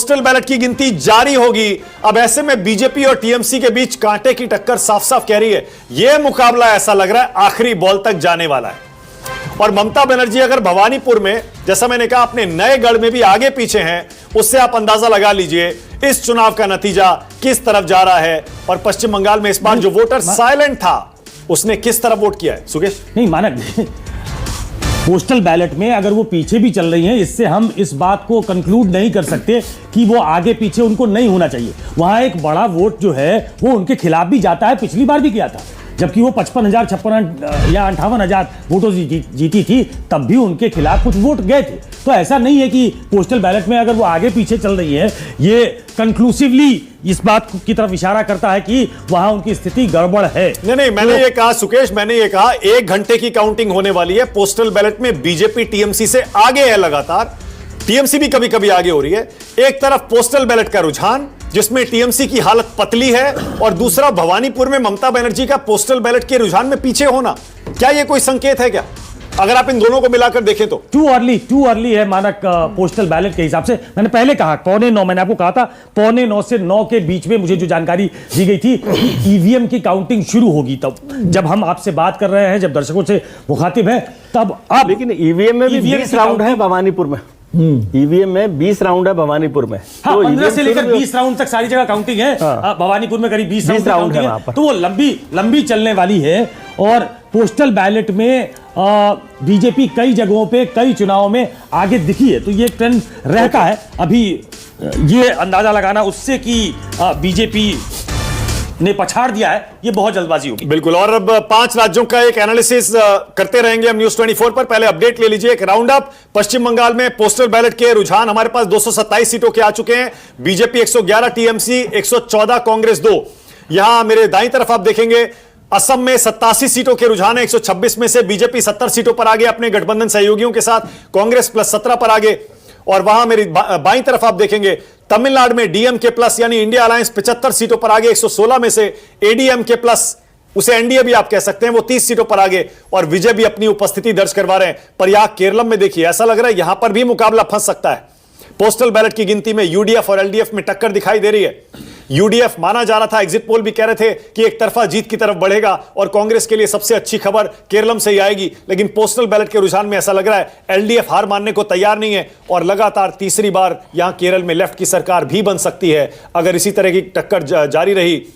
Postal ballot की गिनती जारी होगी। अब ऐसे में बीजेपी और टीएमसी के बीच कांटे की टक्कर साफ साफ कह रही है, यह मुकाबला ऐसा लग रहा है आखिरी बॉल तक जाने वाला है। और ममता बनर्जी अगर भवानीपुर में, जैसा मैंने कहा, अपने नए गढ़ में भी आगे पीछे हैं, उससे आप अंदाजा लगा लीजिए इस चुनाव का नतीजा किस तरफ जा रहा है। और पश्चिम बंगाल में इस बार जो वोटर साइलेंट था उसने किस तरफ वोट किया है। सुकेश नहीं, मानक पोस्टल बैलेट में अगर वो पीछे भी चल रही हैं, इससे हम इस बात को कंक्लूड नहीं कर सकते कि वो आगे पीछे उनको नहीं होना चाहिए। वहां एक बड़ा वोट जो है वो उनके खिलाफ भी जाता है, पिछली बार भी किया था जबकि वो 55,000 56 या 58,000 वोटों से जीती थी, तब भी उनके खिलाफ कुछ वोट गए थे। तो ऐसा नहीं है कि पोस्टल बैलेट में अगर वो आगे पीछे चल रही है, ये कंक्लूसिवली इस बात की तरफ इशारा करता है कि वहां उनकी स्थिति गड़बड़ है। नहीं, मैंने ये कहा सुकेश, मैंने ये कहा 1 घंटे की काउंटिंग होने वाली है। पोस्टल बैलेट में बीजेपी टीएमसी से आगे है, लगातार टीएमसी भी कभी कभी आगे हो रही है। एक तरफ पोस्टल बैलेट का रुझान जिसमें टीएमसी की हालत पतली है, और दूसरा भवानीपुर में ममता बनर्जी का पोस्टल बैलेट के रुझान में पीछे होना। क्या यह कोई संकेत है क्या, अगर आप इन दोनों को मिलाकर देखें तो? टू अर्ली है मानक पोस्टल बैलेट के हिसाब से। मैंने पहले कहा 8:45, मैंने आपको कहा था 8:45 से 9 के बीच में मुझे जो जानकारी दी गई थी ईवीएम की काउंटिंग शुरू होगी। तब जब हम आपसे बात कर रहे हैं, जब दर्शकों से मुखातिब है, तब अब लेकिन ईवीएम में भी 20 राउंड है भवानीपुर में। ईवीएम में 20 राउंड है भवानीपुर में। हाँ, 15 से लेकर 20 राउंड तक सारी जगह काउंटिंग है। भवानीपुर में करीब 20 राउंड है वहां पर, तो वो लंबी चलने वाली है। और पोस्टल बैलेट में बीजेपी कई जगहों पे कई चुनावों में आगे दिखी है, तो ये ट्रेंड रहता है। अभी ये अंदाजा लगाना उससे कि बीजेपी ने पछाड़ दिया है, ये बहुत जल्दबाजी होगी। बिल्कुल। और अब 5 राज्यों का एक एनालिसिस करते रहेंगे हम न्यूज 24 पर। पहले अपडेट ले लीजिए, एक राउंड अप। पश्चिम बंगाल में पोस्टल बैलेट के रुझान हमारे पास 227 सीटों के आ चुके हैं। BJP 111, TMC 114, Congress 2। यहां मेरे दाईं तरफ आप देखेंगे असम में 87 सीटों के रुझान है। 126 में से बीजेपी 70 सीटों पर आगे अपने गठबंधन सहयोगियों के साथ, कांग्रेस प्लस 17 पर आगे। और वहां मेरी बाईं तरफ आप देखेंगे तमिलनाडु में डीएमके प्लस यानी इंडिया अलायंस 75 सीटों पर आगे। 116 में से एडीएमके प्लस, उसे एनडीए भी आप कह सकते हैं, वो 30 सीटों पर आगे, और विजय भी अपनी उपस्थिति दर्ज करवा रहे हैं। पर यहां केरलम में देखिए, ऐसा लग रहा है यहां पर भी मुकाबला फंस सकता है। पोस्टल बैलेट की गिनती में यूडीएफ और एलडीएफ में टक्कर दिखाई दे रही है। यूडीएफ माना जा रहा था, एग्जिट पोल भी कह रहे थे कि एक तरफा जीत की तरफ बढ़ेगा और कांग्रेस के लिए सबसे अच्छी खबर केरलम से ही आएगी। लेकिन पोस्टल बैलेट के रुझान में ऐसा लग रहा है एलडीएफ हार मानने को तैयार नहीं है, और लगातार तीसरी बार यहां केरल में लेफ्ट की सरकार भी बन सकती है। अगर इसी तरह की टक्कर जारी रही